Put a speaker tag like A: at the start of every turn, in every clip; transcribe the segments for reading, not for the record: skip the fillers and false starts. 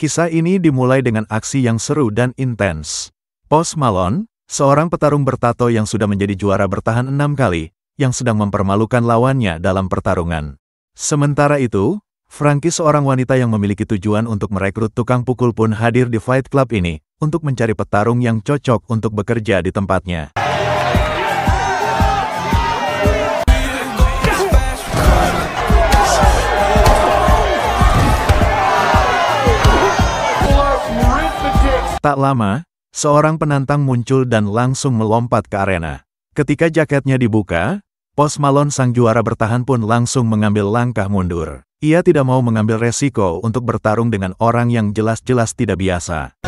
A: Kisah ini dimulai dengan aksi yang seru dan intens. Post Malone, seorang petarung bertato yang sudah menjadi juara bertahan 6 kali, yang sedang mempermalukan lawannya dalam pertarungan. Sementara itu, Frankie, seorang wanita yang memiliki tujuan untuk merekrut tukang pukul, pun hadir di Fight Club ini, untuk mencari petarung yang cocok untuk bekerja di tempatnya. Tak lama, seorang penantang muncul dan langsung melompat ke arena. Ketika jaketnya dibuka, Post Malone, sang juara bertahan, pun langsung mengambil langkah mundur. Ia tidak mau mengambil resiko untuk bertarung dengan orang yang jelas-jelas tidak biasa.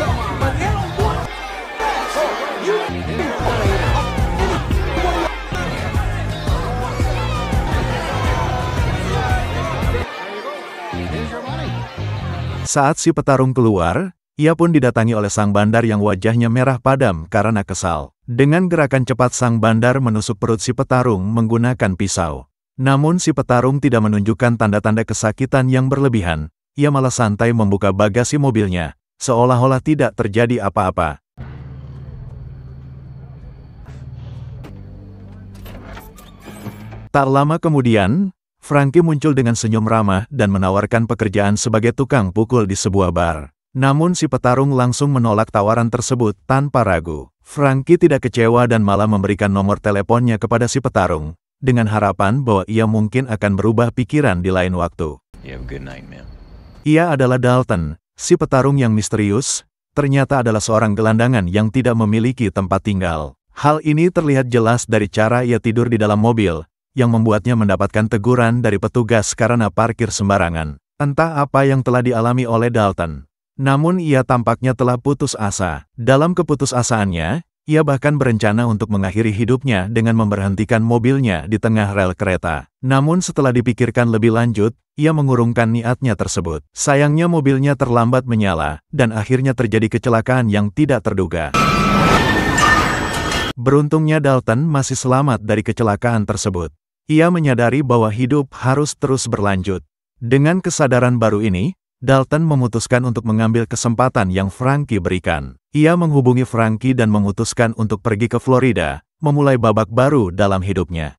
A: Saat si petarung keluar, ia pun didatangi oleh sang bandar yang wajahnya merah padam karena kesal. Dengan gerakan cepat, sang bandar menusuk perut si petarung menggunakan pisau. Namun si petarung tidak menunjukkan tanda-tanda kesakitan yang berlebihan. Ia malah santai membuka bagasi mobilnya, seolah-olah tidak terjadi apa-apa. Tak lama kemudian, Frankie muncul dengan senyum ramah dan menawarkan pekerjaan sebagai tukang pukul di sebuah bar. Namun si petarung langsung menolak tawaran tersebut tanpa ragu. Frankie tidak kecewa dan malah memberikan nomor teleponnya kepada si petarung, dengan harapan bahwa ia mungkin akan berubah pikiran di lain waktu. Ia adalah Dalton, si petarung yang misterius, ternyata adalah seorang gelandangan yang tidak memiliki tempat tinggal. Hal ini terlihat jelas dari cara ia tidur di dalam mobil, yang membuatnya mendapatkan teguran dari petugas karena parkir sembarangan. Entah apa yang telah dialami oleh Dalton. Namun ia tampaknya telah putus asa. Dalam keputusasaannya, ia bahkan berencana untuk mengakhiri hidupnya dengan memberhentikan mobilnya di tengah rel kereta. Namun setelah dipikirkan lebih lanjut, ia mengurungkan niatnya tersebut. Sayangnya mobilnya terlambat menyala, dan akhirnya terjadi kecelakaan yang tidak terduga. Beruntungnya Dalton masih selamat dari kecelakaan tersebut. Ia menyadari bahwa hidup harus terus berlanjut. Dengan kesadaran baru ini, Dalton memutuskan untuk mengambil kesempatan yang Frankie berikan. Ia menghubungi Frankie dan memutuskan untuk pergi ke Florida, memulai babak baru dalam hidupnya.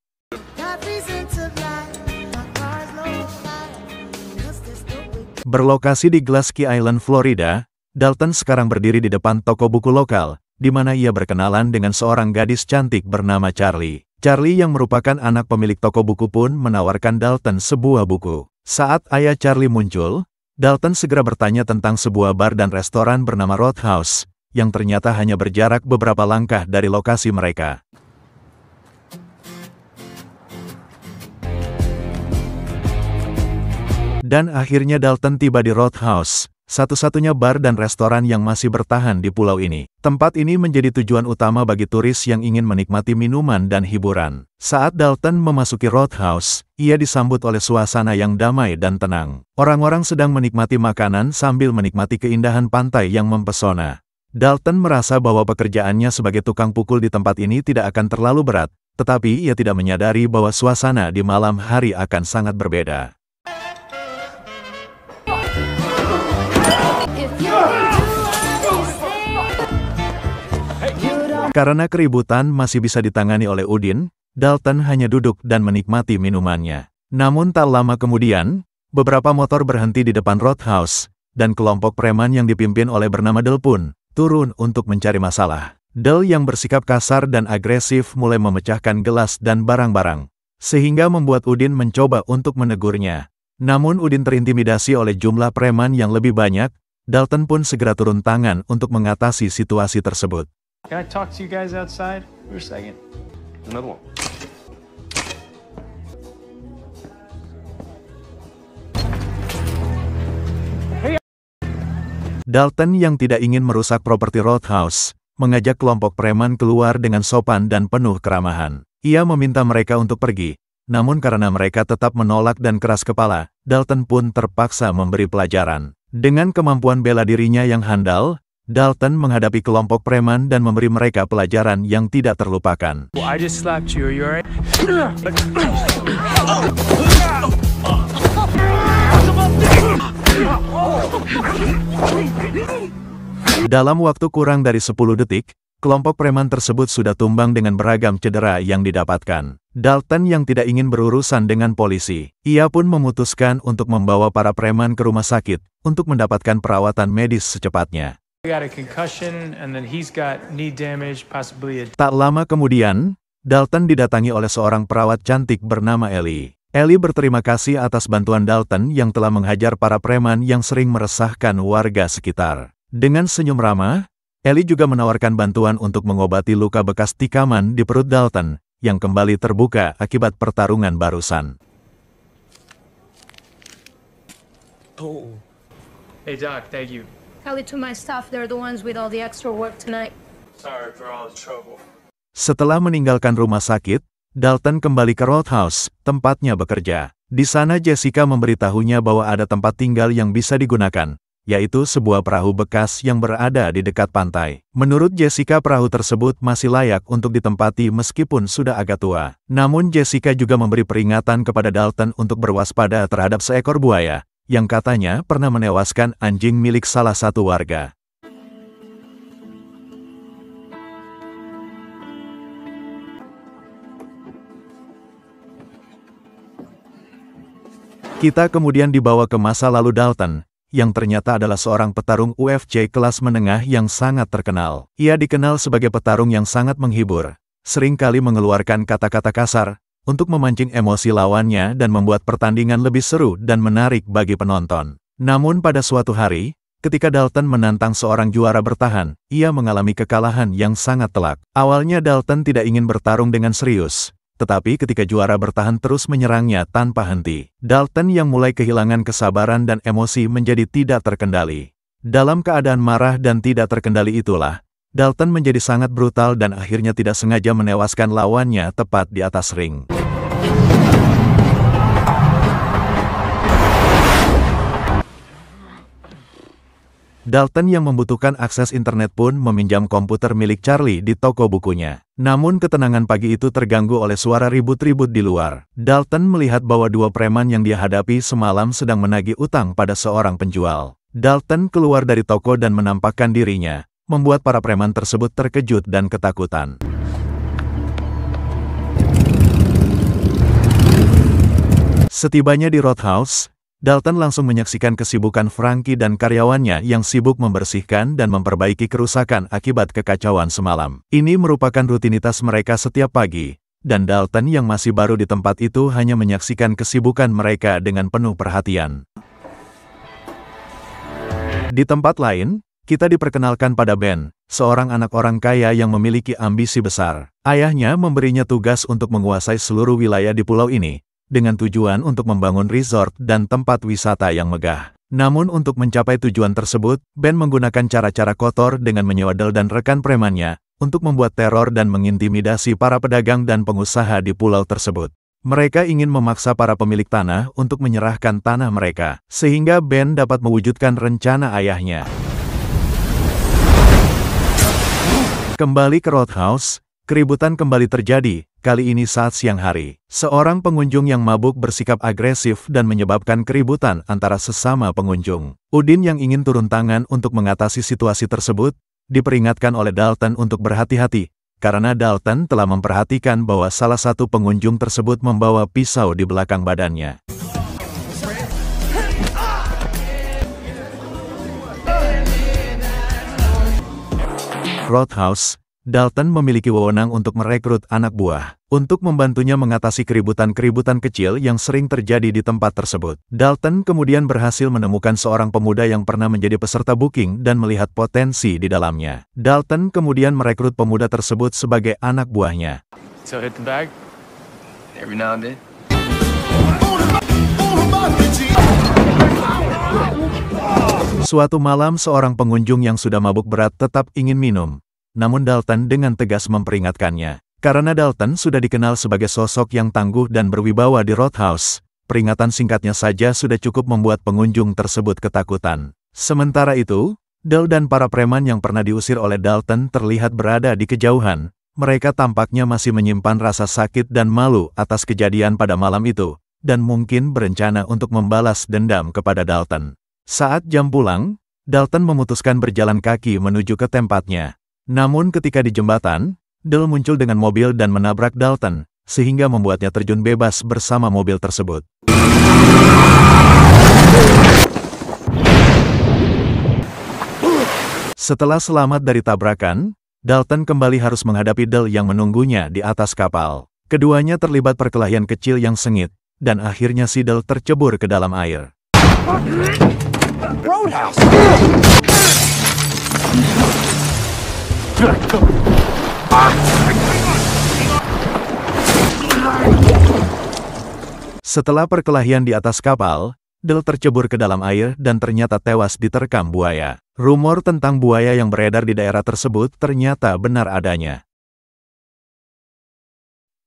A: Berlokasi di Glass Key Island, Florida, Dalton sekarang berdiri di depan toko buku lokal, di mana ia berkenalan dengan seorang gadis cantik bernama Charlie. Charlie yang merupakan anak pemilik toko buku pun menawarkan Dalton sebuah buku. Saat ayah Charlie muncul, Dalton segera bertanya tentang sebuah bar dan restoran bernama Roadhouse, yang ternyata hanya berjarak beberapa langkah dari lokasi mereka. Dan akhirnya Dalton tiba di Roadhouse, satu-satunya bar dan restoran yang masih bertahan di pulau ini. Tempat ini menjadi tujuan utama bagi turis yang ingin menikmati minuman dan hiburan. Saat Dalton memasuki Roadhouse, ia disambut oleh suasana yang damai dan tenang. Orang-orang sedang menikmati makanan sambil menikmati keindahan pantai yang mempesona. Dalton merasa bahwa pekerjaannya sebagai tukang pukul di tempat ini tidak akan terlalu berat, tetapi ia tidak menyadari bahwa suasana di malam hari akan sangat berbeda. Karena keributan masih bisa ditangani oleh Udin, Dalton hanya duduk dan menikmati minumannya. Namun tak lama kemudian, beberapa motor berhenti di depan Roadhouse, dan kelompok preman yang dipimpin oleh bernama Del pun turun untuk mencari masalah. Del yang bersikap kasar dan agresif mulai memecahkan gelas dan barang-barang, sehingga membuat Udin mencoba untuk menegurnya. Namun Udin terintimidasi oleh jumlah preman yang lebih banyak. Dalton pun segera turun tangan untuk mengatasi situasi tersebut.
B: Can I talk to you guys outside for a second? Another one.
A: Dalton yang tidak ingin merusak properti Roadhouse, mengajak kelompok preman keluar dengan sopan dan penuh keramahan. Ia meminta mereka untuk pergi, namun karena mereka tetap menolak dan keras kepala, Dalton pun terpaksa memberi pelajaran. Dengan kemampuan bela dirinya yang handal, Dalton menghadapi kelompok preman dan memberi mereka pelajaran yang tidak terlupakan.
B: I just slapped you, are you alright?
A: Dalam waktu kurang dari 10 detik, kelompok preman tersebut sudah tumbang dengan beragam cedera yang didapatkan. Dalton yang tidak ingin berurusan dengan polisi, ia pun memutuskan untuk membawa para preman ke rumah sakit untuk mendapatkan perawatan medis secepatnya.
B: He got a concussion, and then he's got knee damage, possibly a...
A: Tak lama kemudian, Dalton didatangi oleh seorang perawat cantik bernama Ellie. Ellie berterima kasih atas bantuan Dalton yang telah menghajar para preman yang sering meresahkan warga sekitar. Dengan senyum ramah, Ellie juga menawarkan bantuan untuk mengobati luka bekas tikaman di perut Dalton yang kembali terbuka akibat pertarungan barusan.
B: Oh. Hey, Doc, thank you.
C: Tell it to my staff, they're the ones with all the extra work tonight.
B: Sorry for all the trouble.
A: Setelah meninggalkan rumah sakit, Dalton kembali ke Roadhouse, tempatnya bekerja. Di sana Jessica memberitahunya bahwa ada tempat tinggal yang bisa digunakan, yaitu sebuah perahu bekas yang berada di dekat pantai. Menurut Jessica, perahu tersebut masih layak untuk ditempati meskipun sudah agak tua. Namun Jessica juga memberi peringatan kepada Dalton untuk berwaspada terhadap seekor buaya, yang katanya pernah menewaskan anjing milik salah satu warga. Kita kemudian dibawa ke masa lalu Dalton, yang ternyata adalah seorang petarung UFC kelas menengah yang sangat terkenal. Ia dikenal sebagai petarung yang sangat menghibur, seringkali mengeluarkan kata-kata kasar, untuk memancing emosi lawannya dan membuat pertandingan lebih seru dan menarik bagi penonton. Namun pada suatu hari, ketika Dalton menantang seorang juara bertahan, ia mengalami kekalahan yang sangat telak. Awalnya Dalton tidak ingin bertarung dengan serius, tetapi ketika juara bertahan terus menyerangnya tanpa henti, Dalton yang mulai kehilangan kesabaran dan emosi menjadi tidak terkendali. Dalam keadaan marah dan tidak terkendali itulah, Dalton menjadi sangat brutal dan akhirnya tidak sengaja menewaskan lawannya tepat di atas ring. Dalton yang membutuhkan akses internet pun meminjam komputer milik Charlie di toko bukunya. Namun ketenangan pagi itu terganggu oleh suara ribut-ribut di luar. Dalton melihat bahwa dua preman yang dia hadapi semalam sedang menagih utang pada seorang penjual. Dalton keluar dari toko dan menampakkan dirinya, membuat para preman tersebut terkejut dan ketakutan. Setibanya di Roadhouse, Dalton langsung menyaksikan kesibukan Frankie dan karyawannya yang sibuk membersihkan dan memperbaiki kerusakan akibat kekacauan semalam. Ini merupakan rutinitas mereka setiap pagi, dan Dalton yang masih baru di tempat itu hanya menyaksikan kesibukan mereka dengan penuh perhatian. Di tempat lain, kita diperkenalkan pada Ben, seorang anak orang kaya yang memiliki ambisi besar. Ayahnya memberinya tugas untuk menguasai seluruh wilayah di pulau ini, dengan tujuan untuk membangun resort dan tempat wisata yang megah. Namun untuk mencapai tujuan tersebut, Ben menggunakan cara-cara kotor dengan menyewa Del dan rekan premannya, untuk membuat teror dan mengintimidasi para pedagang dan pengusaha di pulau tersebut. Mereka ingin memaksa para pemilik tanah untuk menyerahkan tanah mereka, sehingga Ben dapat mewujudkan rencana ayahnya. Kembali ke Roadhouse, keributan kembali terjadi. Kali ini saat siang hari, seorang pengunjung yang mabuk bersikap agresif dan menyebabkan keributan antara sesama pengunjung. Udin yang ingin turun tangan untuk mengatasi situasi tersebut, diperingatkan oleh Dalton untuk berhati-hati, karena Dalton telah memperhatikan bahwa salah satu pengunjung tersebut membawa pisau di belakang badannya. Roadhouse, Dalton memiliki wewenang untuk merekrut anak buah, untuk membantunya mengatasi keributan-keributan kecil yang sering terjadi di tempat tersebut. Dalton kemudian berhasil menemukan seorang pemuda yang pernah menjadi peserta booking dan melihat potensi di dalamnya. Dalton kemudian merekrut pemuda tersebut sebagai anak buahnya.
B: So hit the bag?
D: Every now and then.
A: Suatu malam seorang pengunjung yang sudah mabuk berat tetap ingin minum. Namun Dalton dengan tegas memperingatkannya. Karena Dalton sudah dikenal sebagai sosok yang tangguh dan berwibawa di Roadhouse, peringatan singkatnya saja sudah cukup membuat pengunjung tersebut ketakutan. Sementara itu, Del dan para preman yang pernah diusir oleh Dalton terlihat berada di kejauhan. Mereka tampaknya masih menyimpan rasa sakit dan malu atas kejadian pada malam itu, dan mungkin berencana untuk membalas dendam kepada Dalton. Saat jam pulang, Dalton memutuskan berjalan kaki menuju ke tempatnya. Namun ketika di jembatan, Dale muncul dengan mobil dan menabrak Dalton, sehingga membuatnya terjun bebas bersama mobil tersebut. Setelah selamat dari tabrakan, Dalton kembali harus menghadapi Dale yang menunggunya di atas kapal. Keduanya terlibat perkelahian kecil yang sengit, dan akhirnya si Dale tercebur ke dalam air.
B: Roadhouse!
A: Setelah perkelahian di atas kapal, Dale tercebur ke dalam air dan ternyata tewas diterkam buaya. Rumor tentang buaya yang beredar di daerah tersebut ternyata benar adanya.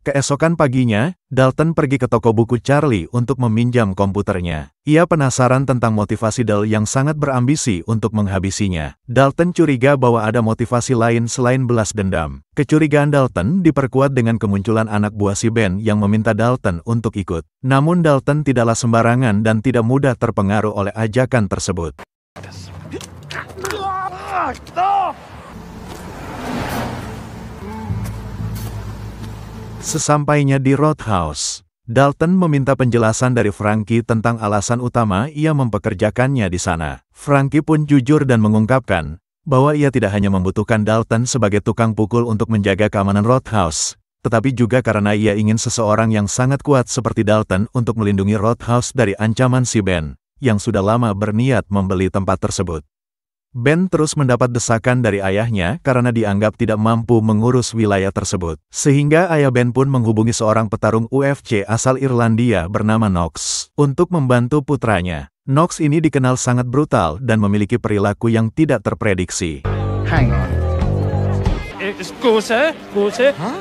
A: Keesokan paginya, Dalton pergi ke toko buku Charlie untuk meminjam komputernya. Ia penasaran tentang motivasi Dale yang sangat berambisi untuk menghabisinya. Dalton curiga bahwa ada motivasi lain selain belas dendam. Kecurigaan Dalton diperkuat dengan kemunculan anak buah si Ben yang meminta Dalton untuk ikut. Namun Dalton tidaklah sembarangan dan tidak mudah terpengaruh oleh ajakan tersebut. Sesampainya di Roadhouse, Dalton meminta penjelasan dari Frankie tentang alasan utama ia mempekerjakannya di sana. Frankie pun jujur dan mengungkapkan bahwa ia tidak hanya membutuhkan Dalton sebagai tukang pukul untuk menjaga keamanan Roadhouse, tetapi juga karena ia ingin seseorang yang sangat kuat seperti Dalton untuk melindungi Roadhouse dari ancaman si Ben, yang sudah lama berniat membeli tempat tersebut. Ben terus mendapat desakan dari ayahnya karena dianggap tidak mampu mengurus wilayah tersebut. Sehingga ayah Ben pun menghubungi seorang petarung UFC asal Irlandia bernama Knox untuk membantu putranya. Knox ini dikenal sangat brutal dan memiliki perilaku yang tidak terprediksi.
B: Hang on. Excuse, huh?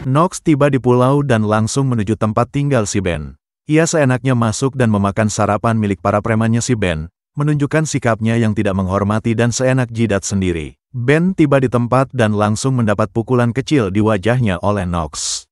A: Knox tiba di pulau dan langsung menuju tempat tinggal si Ben. Ia seenaknya masuk dan memakan sarapan milik para premannya si Ben, menunjukkan sikapnya yang tidak menghormati dan seenak jidat sendiri. Ben tiba di tempat dan langsung mendapat pukulan kecil di wajahnya oleh Knox.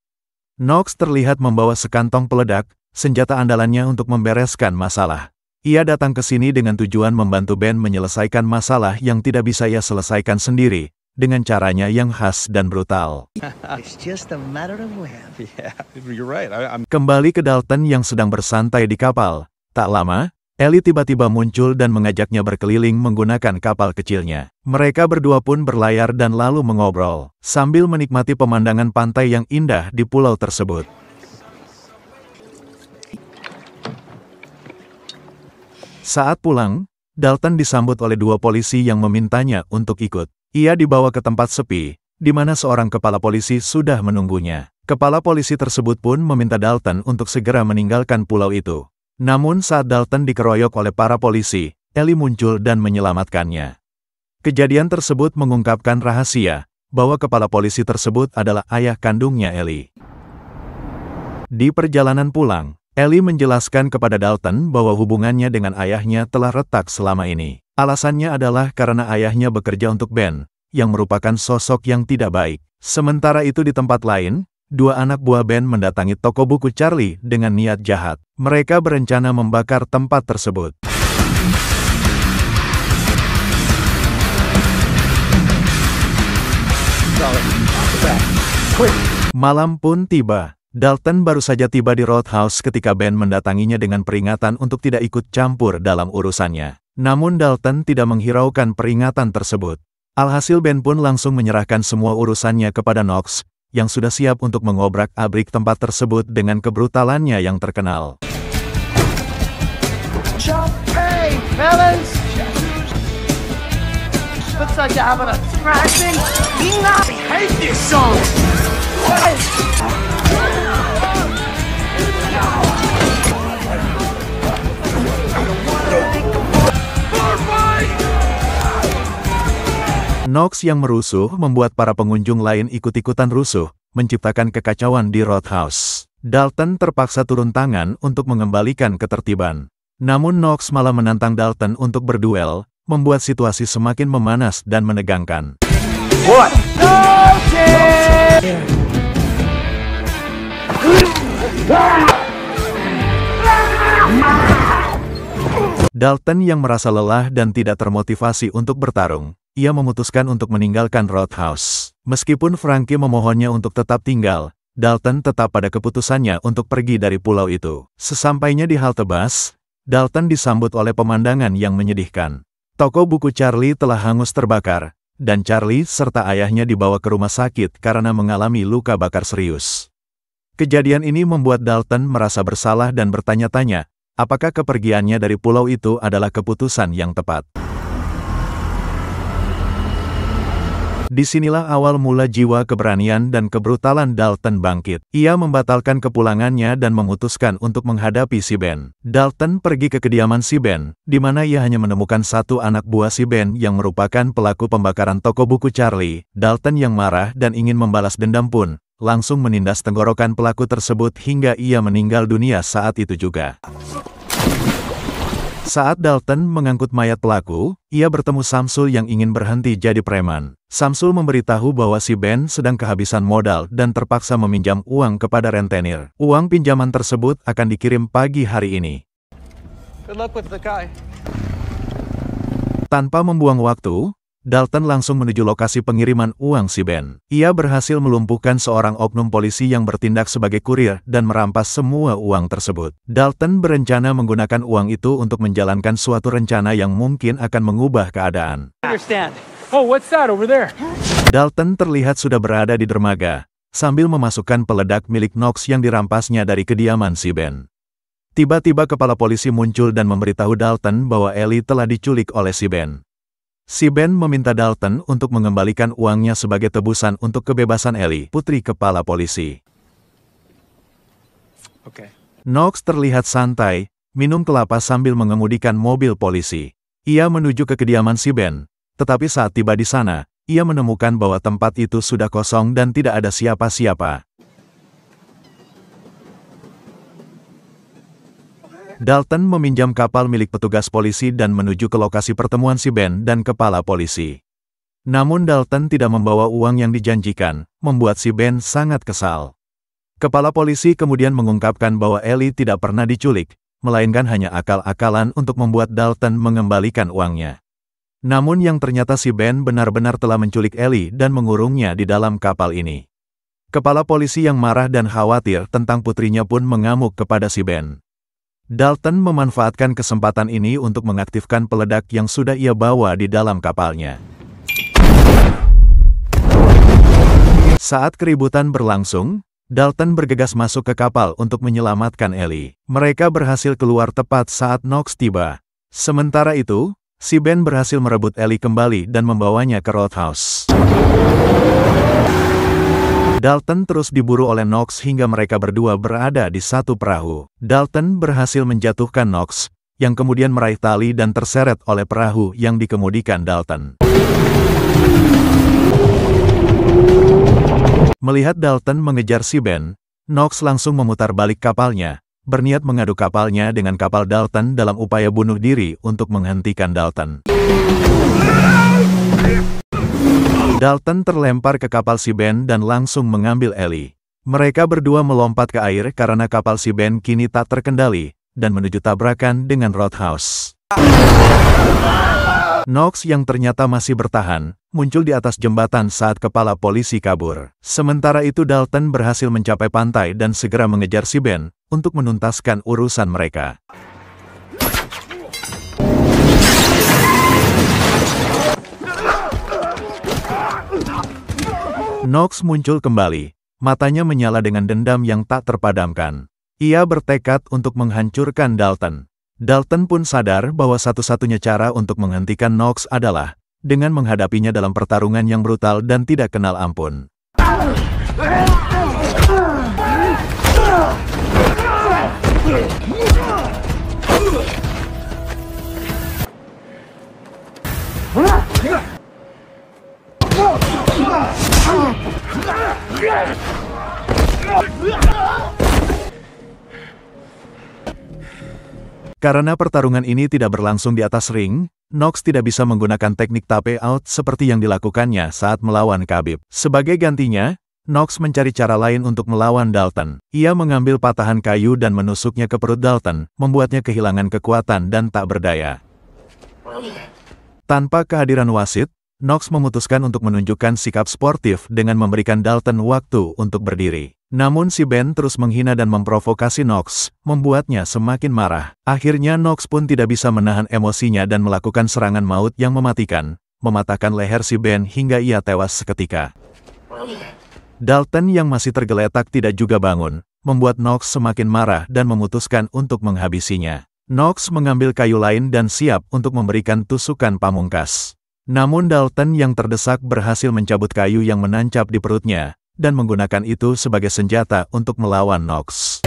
A: Knox terlihat membawa sekantong peledak, senjata andalannya untuk membereskan masalah. Ia datang ke sini dengan tujuan membantu Ben menyelesaikan masalah yang tidak bisa ia selesaikan sendiri, dengan caranya yang khas dan brutal.
E: It's just a matter of when.
B: Yeah, you're right. I'm
A: Kembali ke Dalton yang sedang bersantai di kapal. Tak lama, Ellie tiba-tiba muncul dan mengajaknya berkeliling menggunakan kapal kecilnya. Mereka berdua pun berlayar dan lalu mengobrol, sambil menikmati pemandangan pantai yang indah di pulau tersebut. Saat pulang, Dalton disambut oleh dua polisi yang memintanya untuk ikut. Ia dibawa ke tempat sepi, di mana seorang kepala polisi sudah menunggunya. Kepala polisi tersebut pun meminta Dalton untuk segera meninggalkan pulau itu. Namun saat Dalton dikeroyok oleh para polisi, Ellie muncul dan menyelamatkannya. Kejadian tersebut mengungkapkan rahasia, bahwa kepala polisi tersebut adalah ayah kandungnya Ellie. Di perjalanan pulang, Ellie menjelaskan kepada Dalton bahwa hubungannya dengan ayahnya telah retak selama ini. Alasannya adalah karena ayahnya bekerja untuk Ben, yang merupakan sosok yang tidak baik. Sementara itu di tempat lain, dua anak buah Ben mendatangi toko buku Charlie dengan niat jahat. Mereka berencana membakar tempat tersebut. Malam pun tiba. Dalton baru saja tiba di Roadhouse ketika Ben mendatanginya dengan peringatan untuk tidak ikut campur dalam urusannya. Namun Dalton tidak menghiraukan peringatan tersebut. Alhasil Ben pun langsung menyerahkan semua urusannya kepada Knox, yang sudah siap untuk mengobrak-abrik tempat tersebut dengan kebrutalannya yang terkenal.
B: Hey, fellas! Looks like you're having a thrashing. I hate this song!
A: Knox yang merusuh membuat para pengunjung lain ikut-ikutan rusuh, menciptakan kekacauan di Roadhouse. Dalton terpaksa turun tangan untuk mengembalikan ketertiban. Namun Knox malah menantang Dalton untuk berduel, membuat situasi semakin memanas dan menegangkan.
B: What?
A: Dalton yang merasa lelah dan tidak termotivasi untuk bertarung, ia memutuskan untuk meninggalkan Roadhouse. Meskipun Frankie memohonnya untuk tetap tinggal, Dalton tetap pada keputusannya untuk pergi dari pulau itu. Sesampainya di halte bus, Dalton disambut oleh pemandangan yang menyedihkan. Toko buku Charlie telah hangus terbakar, dan Charlie serta ayahnya dibawa ke rumah sakit karena mengalami luka bakar serius. Kejadian ini membuat Dalton merasa bersalah dan bertanya-tanya, apakah kepergiannya dari pulau itu adalah keputusan yang tepat. Disinilah awal mula jiwa keberanian dan kebrutalan Dalton bangkit. Ia membatalkan kepulangannya dan memutuskan untuk menghadapi si Ben. Dalton pergi ke kediaman si Ben, di mana ia hanya menemukan satu anak buah si Ben yang merupakan pelaku pembakaran toko buku Charlie. Dalton yang marah dan ingin membalas dendam pun langsung menindas tenggorokan pelaku tersebut hingga ia meninggal dunia saat itu juga. Saat Dalton mengangkut mayat pelaku, ia bertemu Samsul yang ingin berhenti jadi preman. Samsul memberitahu bahwa si Ben sedang kehabisan modal dan terpaksa meminjam uang kepada rentenir. Uang pinjaman tersebut akan dikirim pagi hari ini.
B: Good luck with the guy.
A: Tanpa membuang waktu, Dalton langsung menuju lokasi pengiriman uang si Ben. Ia berhasil melumpuhkan seorang oknum polisi yang bertindak sebagai kurir dan merampas semua uang tersebut. Dalton berencana menggunakan uang itu untuk menjalankan suatu rencana yang mungkin akan mengubah keadaan.
B: Understand. Oh, what's that over there?
A: Dalton terlihat sudah berada di dermaga, sambil memasukkan peledak milik Knox yang dirampasnya dari kediaman si Ben. Tiba-tiba kepala polisi muncul dan memberitahu Dalton bahwa Ellie telah diculik oleh si Ben. Si Ben meminta Dalton untuk mengembalikan uangnya sebagai tebusan untuk kebebasan Ellie, putri kepala polisi.
B: Okay.
A: Knox terlihat santai, minum kelapa sambil mengemudikan mobil polisi. Ia menuju ke kediaman si Ben, tetapi saat tiba di sana, ia menemukan bahwa tempat itu sudah kosong dan tidak ada siapa-siapa. Dalton meminjam kapal milik petugas polisi dan menuju ke lokasi pertemuan si Ben dan kepala polisi. Namun Dalton tidak membawa uang yang dijanjikan, membuat si Ben sangat kesal. Kepala polisi kemudian mengungkapkan bahwa Ellie tidak pernah diculik, melainkan hanya akal-akalan untuk membuat Dalton mengembalikan uangnya. Namun yang ternyata si Ben benar-benar telah menculik Ellie dan mengurungnya di dalam kapal ini. Kepala polisi yang marah dan khawatir tentang putrinya pun mengamuk kepada si Ben. Dalton memanfaatkan kesempatan ini untuk mengaktifkan peledak yang sudah ia bawa di dalam kapalnya. Saat keributan berlangsung, Dalton bergegas masuk ke kapal untuk menyelamatkan Ellie. Mereka berhasil keluar tepat saat Knox tiba. Sementara itu, si Ben berhasil merebut Ellie kembali dan membawanya ke Roadhouse. Dalton terus diburu oleh Knox hingga mereka berdua berada di satu perahu. Dalton berhasil menjatuhkan Knox, yang kemudian meraih tali dan terseret oleh perahu yang dikemudikan Dalton. Melihat Dalton mengejar si Ben, Knox langsung memutar balik kapalnya, berniat mengadu kapalnya dengan kapal Dalton dalam upaya bunuh diri untuk menghentikan Dalton. Dalton terlempar ke kapal si Ben dan langsung mengambil Ellie. Mereka berdua melompat ke air karena kapal si Ben kini tak terkendali, dan menuju tabrakan dengan Roadhouse. Knox yang ternyata masih bertahan, muncul di atas jembatan saat kepala polisi kabur. Sementara itu Dalton berhasil mencapai pantai dan segera mengejar si Ben, untuk menuntaskan urusan mereka. Knox muncul kembali, matanya menyala dengan dendam yang tak terpadamkan. Ia bertekad untuk menghancurkan Dalton. Dalton pun sadar bahwa satu-satunya cara untuk menghentikan Knox adalah dengan menghadapinya dalam pertarungan yang brutal dan tidak kenal ampun. Karena pertarungan ini tidak berlangsung di atas ring, Knox tidak bisa menggunakan teknik tape out seperti yang dilakukannya saat melawan Khabib. Sebagai gantinya, Knox mencari cara lain untuk melawan Dalton. Ia mengambil patahan kayu dan menusuknya ke perut Dalton, membuatnya kehilangan kekuatan dan tak berdaya. Tanpa kehadiran wasit, Knox memutuskan untuk menunjukkan sikap sportif dengan memberikan Dalton waktu untuk berdiri. Namun si Ben terus menghina dan memprovokasi Knox, membuatnya semakin marah. Akhirnya Knox pun tidak bisa menahan emosinya dan melakukan serangan maut yang mematikan, mematahkan leher si Ben hingga ia tewas seketika. Dalton yang masih tergeletak tidak juga bangun, membuat Knox semakin marah dan memutuskan untuk menghabisinya. Knox mengambil kayu lain dan siap untuk memberikan tusukan pamungkas. Namun Dalton yang terdesak berhasil mencabut kayu yang menancap di perutnya, dan menggunakan itu sebagai senjata untuk melawan Knox.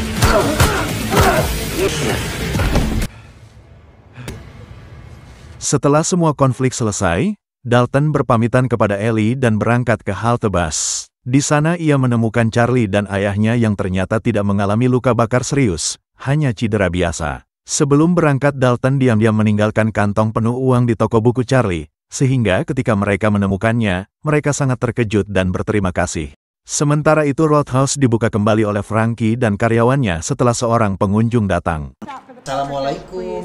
A: Setelah semua konflik selesai, Dalton berpamitan kepada Ellie dan berangkat ke halte bus. Di sana ia menemukan Charlie dan ayahnya yang ternyata tidak mengalami luka bakar serius, hanya cedera biasa. Sebelum berangkat, Dalton diam-diam meninggalkan kantong penuh uang di toko buku Charlie, sehingga ketika mereka menemukannya, mereka sangat terkejut dan berterima kasih. Sementara itu Roadhouse dibuka kembali oleh Frankie dan karyawannya setelah seorang pengunjung datang.
E: Assalamualaikum.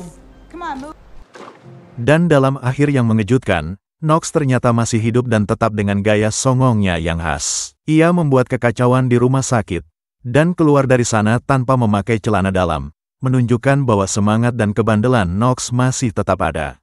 A: Dan dalam akhir yang mengejutkan, Knox ternyata masih hidup dan tetap dengan gaya songongnya yang khas. Ia membuat kekacauan di rumah sakit, dan keluar dari sana tanpa memakai celana dalam, menunjukkan bahwa semangat dan kebandelan Knox masih tetap ada.